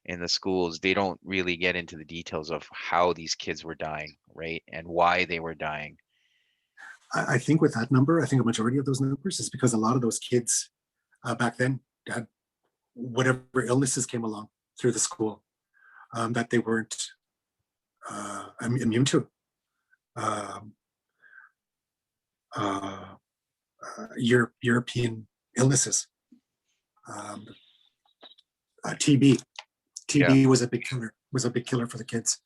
in the schools, they don't really get into the details of how these kids were dying, right? And why they were dying. I think with that number, I think a majority of those numbers is because a lot of those kids back then had whatever illnesses came along through the school that they weren't immune to. Um, European illnesses, TB. TB was a big killer. Was a big killer for the kids,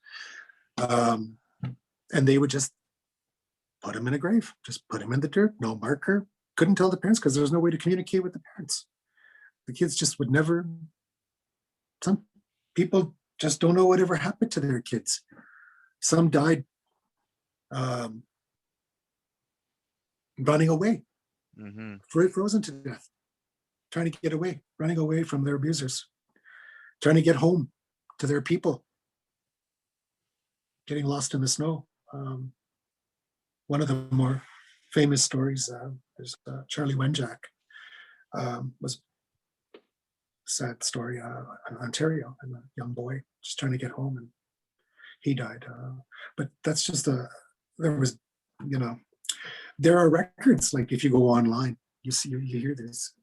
and they would just put him in a grave, just put him in the dirt, no marker. Couldn't tell the parents because there was no way to communicate with the parents. The kids just would never. Some people just don't know whatever happened to their kids. Some died running away, frozen to death, trying to get away, running away from their abusers, trying to get home to their people, getting lost in the snow. One of the more famous stories is Charlie Wenjack. Was a sad story in Ontario, and a young boy just trying to get home, and he died. But that's just there are records, like if you go online, you hear this.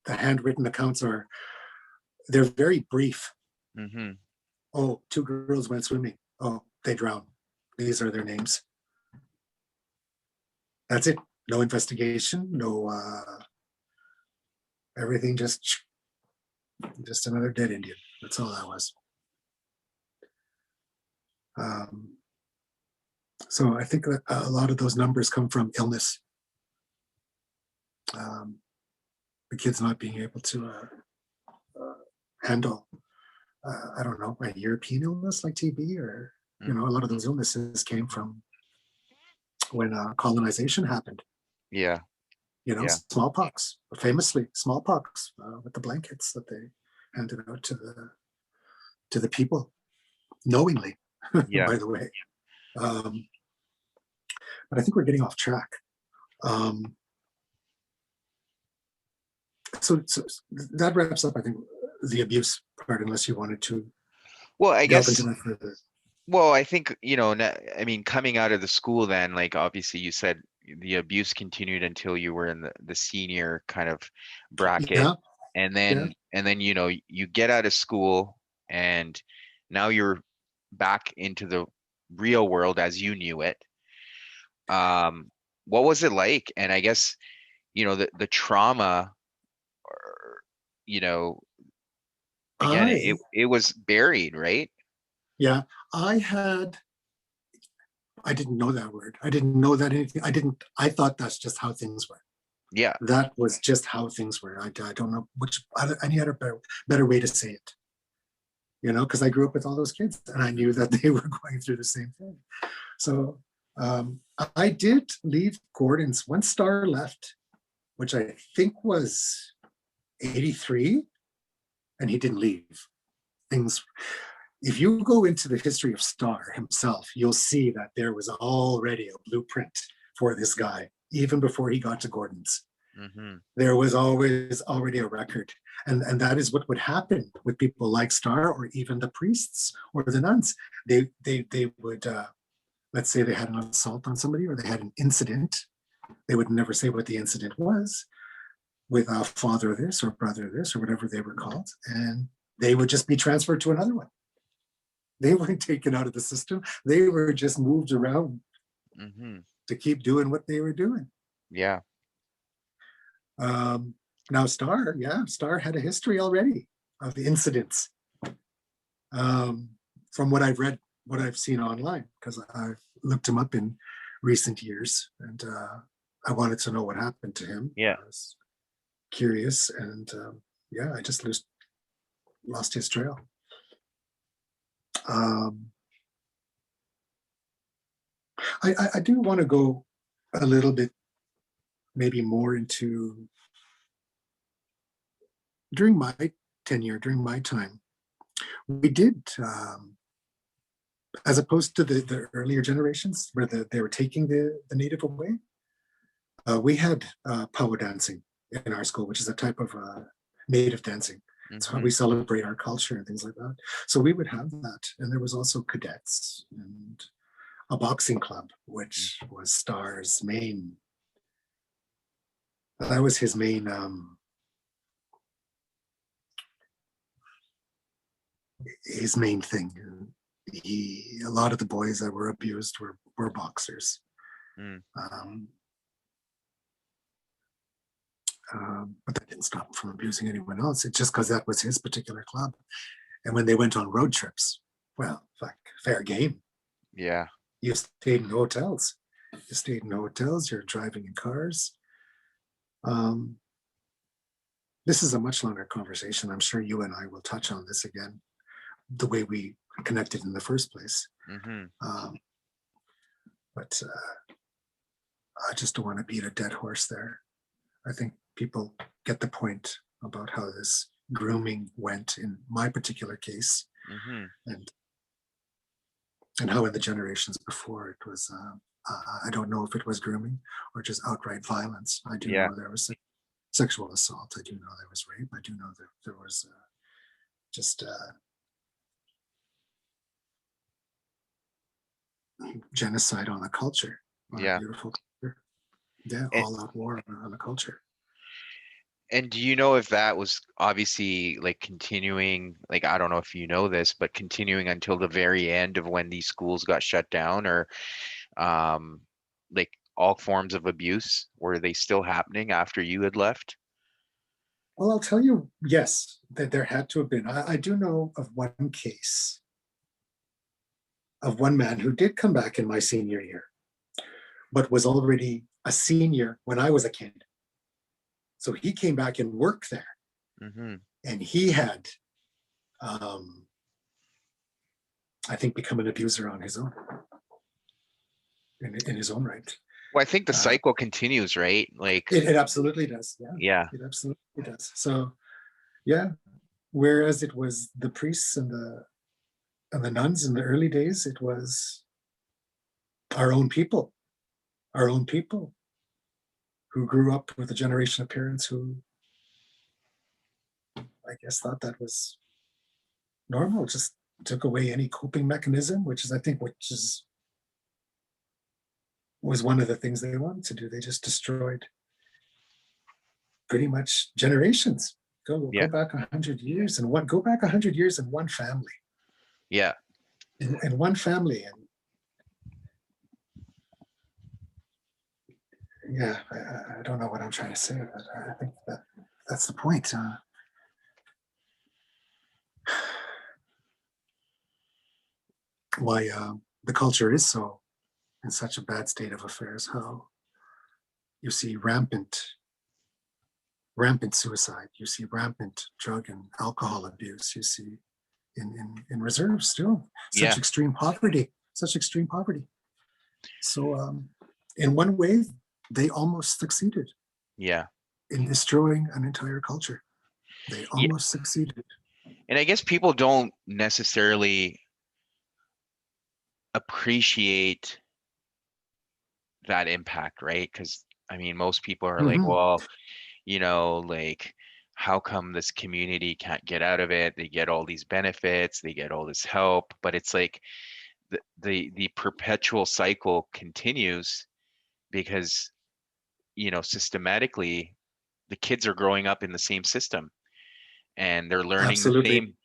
The handwritten accounts they're very brief. Oh, 2 girls went swimming. Oh, they drowned. These are their names. That's it. No investigation, no everything, just another dead Indian. That's all that was. So I think that a lot of those numbers come from illness. The kids not being able to handle, I don't know, a European illness like TB, or a lot of those illnesses came from when colonization happened. Yeah. Smallpox, famously smallpox, with the blankets that they handed out to the people knowingly. By the way. But I think we're getting off track. So that wraps up, I think, the abuse part, unless you wanted to delve into that further. Well, I think, coming out of the school then, like, obviously you said the abuse continued until you were in the senior kind of bracket. Yeah. And then, you get out of school and now you're back into the real world as you knew it. What was it like? And I guess, the trauma, again, it was buried, right? Yeah, I didn't know that word. I didn't know that anything. I thought that's just how things were. Yeah. That was just how things were. I don't know any other better way to say it. Because I grew up with all those kids and I knew that they were going through the same thing. So I did leave Gordon's when Star left, which I think was 83, and he didn't leave. If you go into the history of Star himself, you'll see that there was already a blueprint for this guy, even before he got to Gordon's. There was always already a record. And that is what would happen with people like Star, or even the priests or the nuns. They would, let's say they had an assault on somebody, or they had an incident. They would never say what the incident was, with a father this or brother this or whatever they were called. And they would just be transferred to another one. They weren't taken out of the system. They were just moved around to keep doing what they were doing. Yeah. Now Star had a history already of incidents. From what I've read, what I've seen online, because I've looked him up in recent years, and I wanted to know what happened to him. Yeah. I was curious, and I just lost his trail. I do want to go a little bit, maybe more into during my tenure, during my time, we did, as opposed to the earlier generations where they were taking the native away, we had power dancing in our school, which is a type of native dancing. It's how we celebrate our culture and things like that. So we would have that. And there was also cadets and a boxing club, which was Star's main, that was his main his main thing. A lot of the boys that were abused were boxers. Mm. But that didn't stop him from abusing anyone else. It's just because that was his particular club. And when they went on road trips, well, fuck, fair game. Yeah. You stayed in hotels. You're driving in cars. This is a much longer conversation. I'm sure you and I will touch on this again, the way we connected in the first place. Mm-hmm. But I just don't want to beat a dead horse there. I think people get the point about how this grooming went in my particular case, Mm-hmm. and how in the generations before it was. I don't know if it was grooming or just outright violence. I do Yeah. know there was sexual assault. I do know there was rape. I do know that there was just genocide on a culture, on Yeah. a beautiful culture. Yeah, And, all out war on a culture. and do you know if that was obviously like continuing, like I don't know if you know this, but continuing until the very end of when these schools got shut down, or like all forms of abuse, were they still happening after you had left? Well, I'll tell you, yes, that there had to have been. I do know of one case of one man who did come back in my senior year, but was already a senior when I was a kid. So he came back and worked there. Mm-hmm. And he had, I think, become an abuser on his own, in his own right. Well, I think the cycle continues, right? Like, it absolutely does. Yeah, yeah, it absolutely does. So, yeah, whereas it was the priests and the nuns in the early days, it was our own people who grew up with a generation of parents who, I guess, thought that was normal, just took away any coping mechanism, which was one of the things they wanted to do. They just destroyed pretty much generations. Go back 100 years and go back 100 years in one family. yeah. In one family. And yeah, I don't know what I'm trying to say, but I think that's the point. Why the culture is so in such a bad state of affairs, how you see rampant suicide, you see rampant drug and alcohol abuse, you see in reserves still Yeah. such extreme poverty. So in one way, they almost succeeded Yeah. in destroying an entire culture. They Yeah. almost succeeded. And I guess people don't necessarily appreciate that impact, right? Because I mean, most people are like, Mhm. well, like, how come this community can't get out of it? They get all these benefits, they get all this help, but it's like the perpetual cycle continues because, systematically, the kids are growing up in the same system and they're learning the Absolutely. same.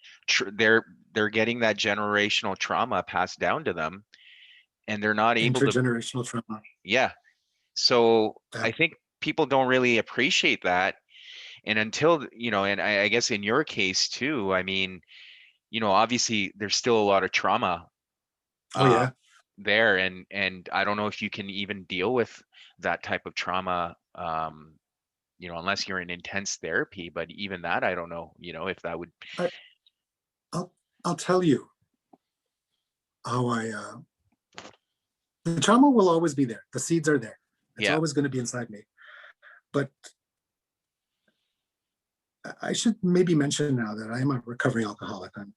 They're getting that generational trauma passed down to them, and they're not able to. Intergenerational trauma. Yeah. So That, I think people don't really appreciate that. And until, and I guess in your case too, I mean, obviously there's still a lot of trauma oh uh, yeah. there. And I don't know if you can even deal with that type of trauma, unless you're in intense therapy. But even that, I don't know, if that would. I, I'll tell you how the trauma will always be there. The seeds are there. It's Yeah. always going to be inside me. But I should maybe mention now that I am a recovering alcoholic. I'm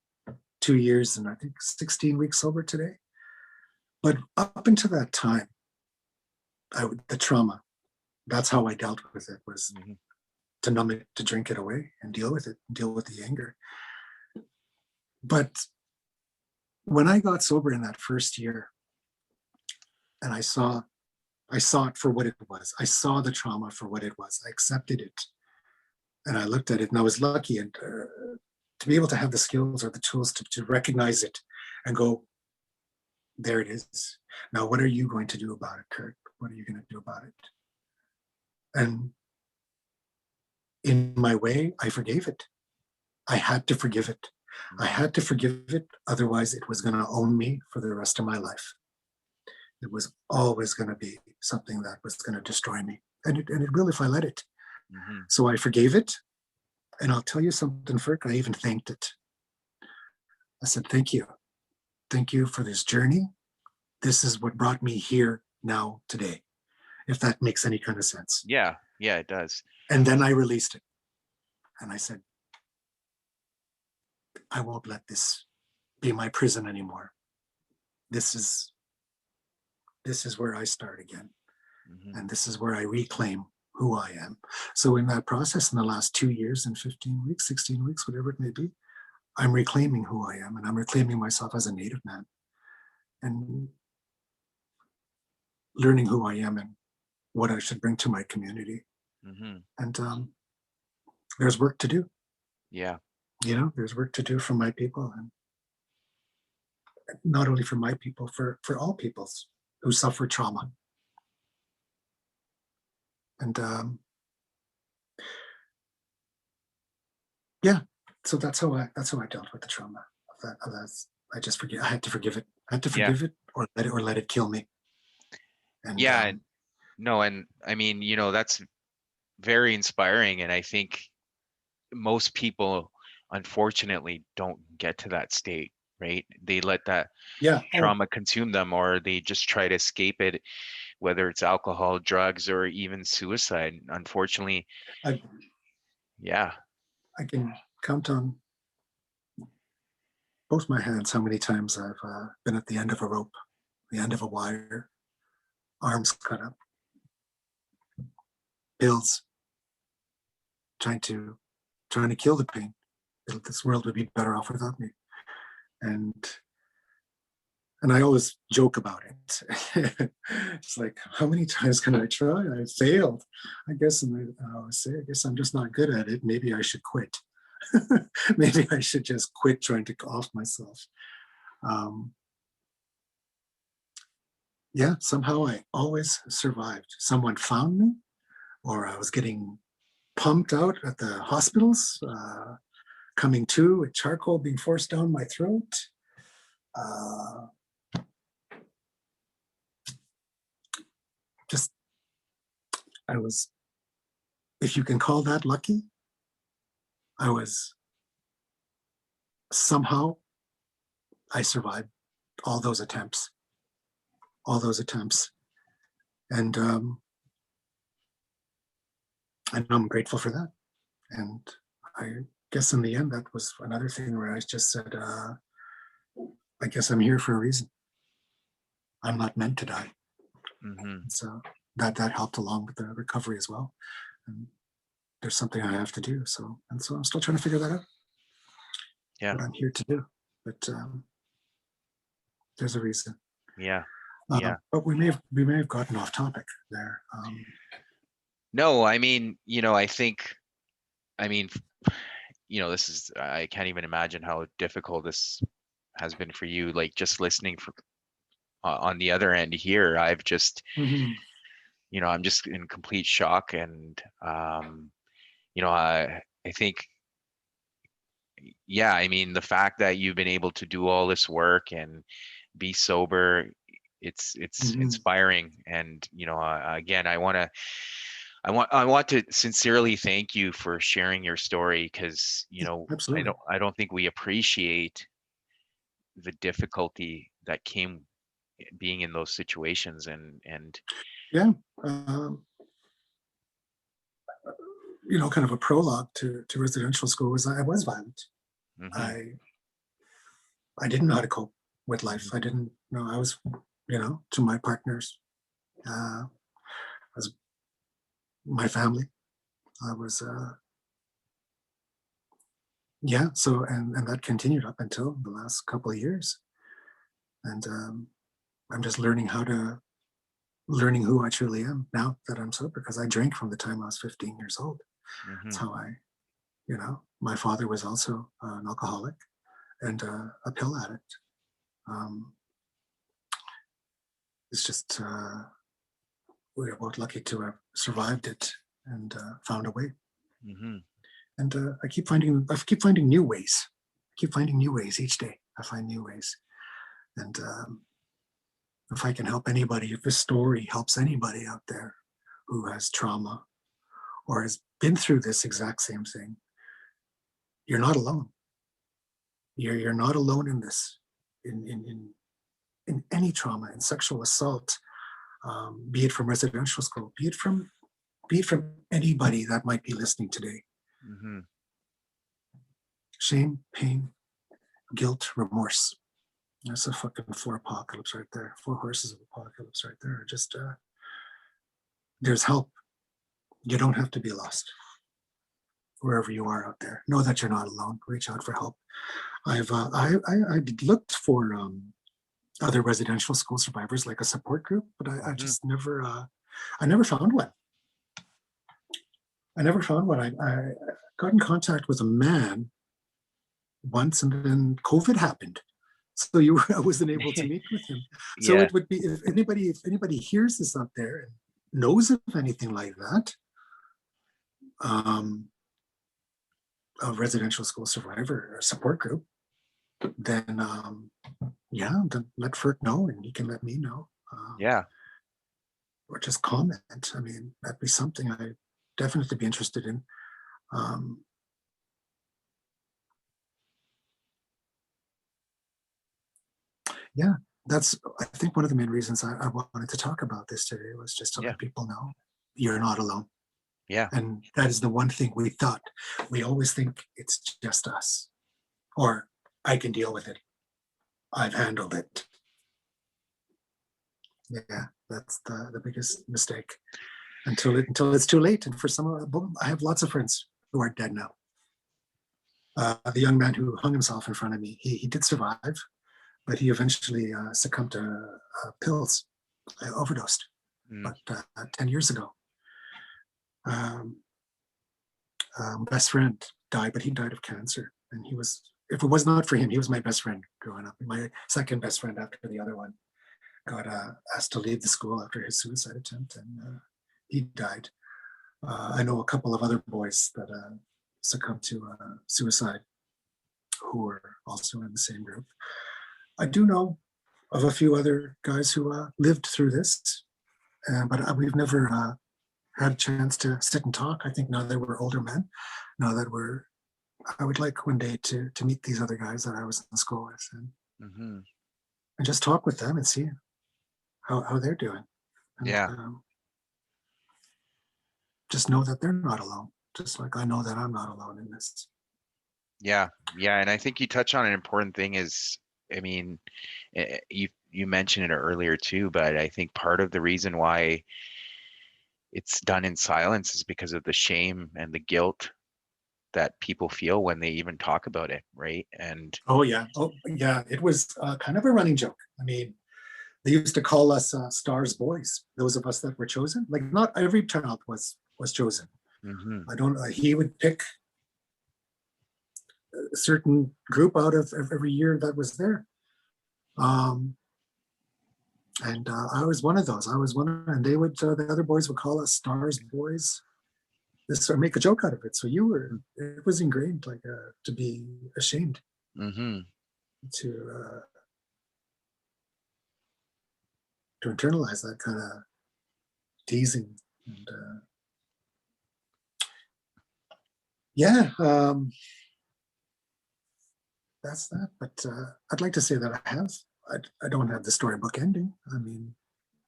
2 years and I think 16 weeks sober today. But up until that time, the trauma, that's how I dealt with it, was Mm-hmm. to numb it, to drink it away and deal with it, deal with the anger. But when I got sober in that first year and I saw it for what it was, I saw the trauma for what it was, I accepted it. And I looked at it and I was lucky. And to be able to have the skills or the tools to recognize it and go, there it is. Now, what are you going to do about it, Kurt? What are you going to do about it? And in my way, I forgave it. I had to forgive it. I had to forgive it. Otherwise, it was going to own me for the rest of my life. It was always going to be something that was going to destroy me. And it will if I let it. Mm-hmm. So I forgave it. And I'll tell you something, Ferk, I even thanked it. I said, thank you. Thank you for this journey. This is what brought me here now today, if that makes any kind of sense. Yeah, it does. And then I released it. And I said, I won't let this be my prison anymore. This is where I start again. Mm-hmm. And this is where I reclaim who I am. So in that process, in the last 2 years and 15 weeks, 16 weeks, whatever it may be, I'm reclaiming who I am, and I'm reclaiming myself as a Native man and learning who I am and what I should bring to my community. Mm-hmm. And there's work to do. Yeah. There's work to do for my people, and not only for my people, for all peoples who suffer trauma. And so that's how I dealt with the trauma of that. I just forget. I had to forgive it. I had to forgive it, or let it kill me. And no, and I mean, that's very inspiring, and I think most people unfortunately don't get to that state, right? They let that trauma consume them, or they just try to escape it, whether it's alcohol, drugs, or even suicide. Unfortunately, I can count on both my hands how many times I've been at the end of a rope, the end of a wire, arms cut up, pills, trying to kill the pain. This world would be better off without me. And I always joke about it. It's like, how many times can I try? I failed, I guess. And I always say, I guess I'm just not good at it. Maybe I should quit. Maybe I should just quit trying to off myself. Somehow I always survived. Someone found me, or I was getting pumped out at the hospitals, coming to with charcoal being forced down my throat. I was, if you can call that lucky, I survived all those attempts. And I'm grateful for that. And I guess in the end, that was another thing where I just said, I guess I'm here for a reason. I'm not meant to die. Mm-hmm. So that helped along with the recovery as well. And there's something I have to do. So I'm still trying to figure that out. Yeah. What I'm here to do. But there's a reason. Yeah. But we may have gotten off topic there. No, I mean, I think, this is, I can't even imagine how difficult this has been for you. Like, just listening on the other end here, I've just, I'm just in complete shock. And, I think, the fact that you've been able to do all this work and be sober, it's inspiring. And, again, I want to sincerely thank you for sharing your story, because, I don't think we appreciate the difficulty that came being in those situations. And kind of a prologue to residential school was I was violent. Mm-hmm. I didn't know how to cope with life. I didn't know. I was, to my partners, as my family, I was, so, and that continued up until the last couple of years. And I'm just learning who I truly am now that I'm sober, because I drank from the time I was 15 years old. Mm-hmm. That's how I My father was also an alcoholic and a pill addict. It's just we were both lucky to have survived it and found a way. Mm-hmm. And I keep finding new ways. Each day. I find new ways. And if I can help anybody, if this story helps anybody out there who has trauma or has been through this exact same thing, you're not alone. You're not alone in this. In any trauma, in sexual assault, be it from residential school, be it from anybody that might be listening today. Mm-hmm. Shame, pain, guilt, remorse. That's a fucking 4 apocalypse right there. 4 horses of apocalypse right there. Just there's help. You don't have to be lost. Wherever you are out there, know that you're not alone. Reach out for help. I've I looked for other residential school survivors, like a support group, but I just never I never found one. I got in contact with a man once, and then COVID happened, so I wasn't able to meet with him. So Yeah. it would be, if anybody hears this out there and knows of anything like that, a residential school survivor or support group, then then let FERC know, and he can let me know. Yeah. Or just comment. I mean, that'd be something I'd definitely be interested in. Yeah, that's, I think, one of the main reasons I wanted to talk about this today, was just to let people know you're not alone. Yeah. And that is the one thing we always think it's just us, or I can deal with it. I've handled it. Yeah, that's the biggest mistake. Until it's too late. And for some of them, I have lots of friends who are dead now. The young man who hung himself in front of me, he did survive, but he eventually succumbed to pills, overdosed, about 10 years ago. Best friend died, but he died of cancer. And if it was not for him, he was my best friend growing up. My second best friend after the other one got asked to leave the school after his suicide attempt, and he died. I know a couple of other boys that succumbed to suicide who were also in the same group. I do know of a few other guys who lived through this, but we've never had a chance to sit and talk. I think now that we're older men, I would like one day to meet these other guys that I was in school with, and just talk with them and see how they're doing. And, just know that they're not alone, just like I know that I'm not alone in this. Yeah. And I think you touch on an important thing is, I mean, you mentioned it earlier too, but I think part of the reason why it's done in silence is because of the shame and the guilt that people feel when they even talk about it, right? And oh yeah, it was kind of a running joke. I mean, they used to call us stars boys, those of us that were chosen. Like, not every child was chosen. He would pick a certain group out of every year that was there. And I was one of those. And they would, the other boys would call us stars boys, or make a joke out of it. So it was ingrained, like, to be ashamed, to internalize that kind of teasing. And that's that. But I'd like to say that I don't have the storybook ending. I mean,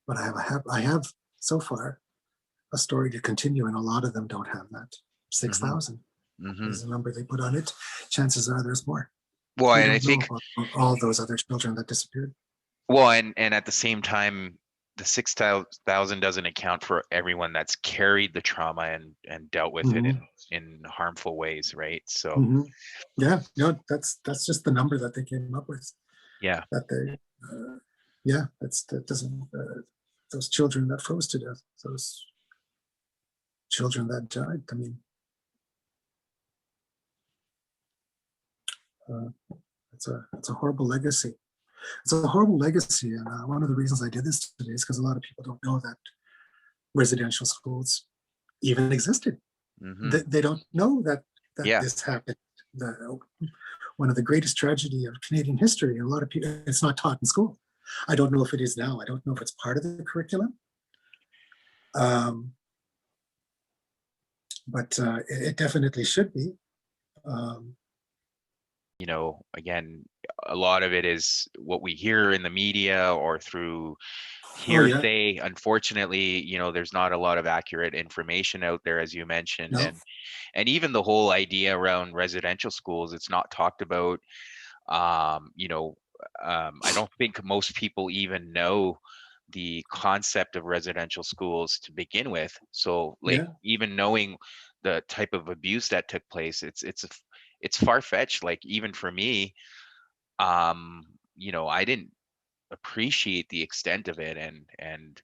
but I have so far a story to continue, and a lot of them don't have that. 6,000 is the number they put on it. Chances are there's more. Well, and I think all those other children that disappeared. Well, and at the same time, the 6,000 doesn't account for everyone that's carried the trauma and dealt with it in harmful ways, right? So yeah, no, that's just the number that they came up with. Yeah. That they that doesn't those children that froze to death, those children that died. I mean, It's a horrible legacy. It's a horrible legacy, and one of the reasons I did this today is because a lot of people don't know that residential schools even existed. They don't know that Yeah. this happened. One of the greatest tragedy of Canadian history. A lot of people, it's not taught in school. I don't know if it is now. I don't know if it's part of the curriculum. But it definitely should be. You know, again, a lot of it is what we hear in the media or through hearsay. Unfortunately, you know, there's not a lot of accurate information out there, as you mentioned. No. And even the whole idea around residential schools, it's not talked about. You know, I don't think most people even know the concept of residential schools to begin with. So like even knowing the type of abuse that took place, it's far-fetched. Like even for me, you know, I didn't appreciate the extent of it, and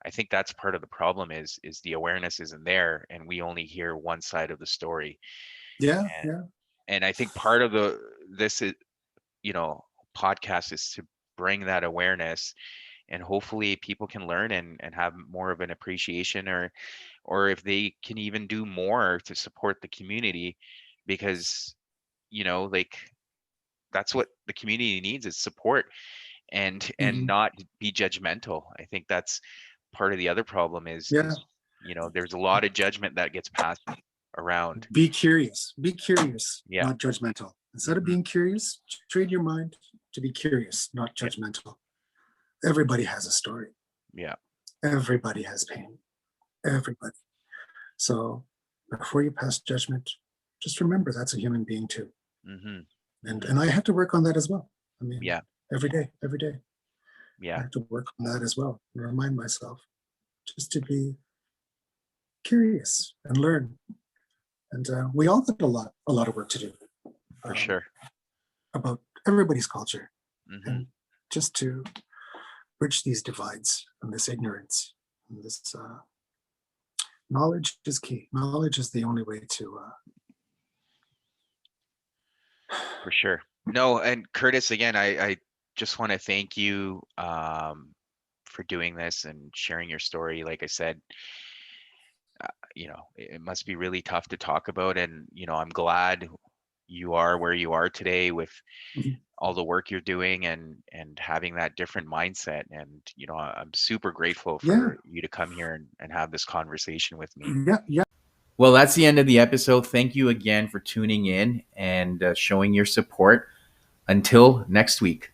I think that's part of the problem is the awareness isn't there, and we only hear one side of the story. And I think part of this is, you know, podcast is to bring that awareness, and hopefully people can learn and have more of an appreciation, or if they can even do more to support the community, because, you know, like that's what the community needs is support, and not be judgmental. I think that's part of the other problem is, you know, there's a lot of judgment that gets passed around. Be curious, Yeah. not judgmental. Instead of being curious, train your mind to be curious, not judgmental. Everybody has a story. Yeah. Everybody has pain. Everybody. So before you pass judgment, just remember that's a human being too. And I have to work on that as well. I mean, every day. I have to work on that as well. And remind myself just to be curious and learn. And we all got a lot of work to do. For sure. About everybody's culture. And just to bridge these divides and this ignorance and this knowledge is key. Knowledge is the only way to for sure. No, and Curtis, again, I just want to thank you for doing this and sharing your story. Like I said, you know, it must be really tough to talk about, and you know, I'm glad you are where you are today with all the work you're doing and having that different mindset. And you know, I'm super grateful for you to come here and have this conversation with me. Well, that's the end of the episode. Thank you again for tuning in and showing your support. Until next week.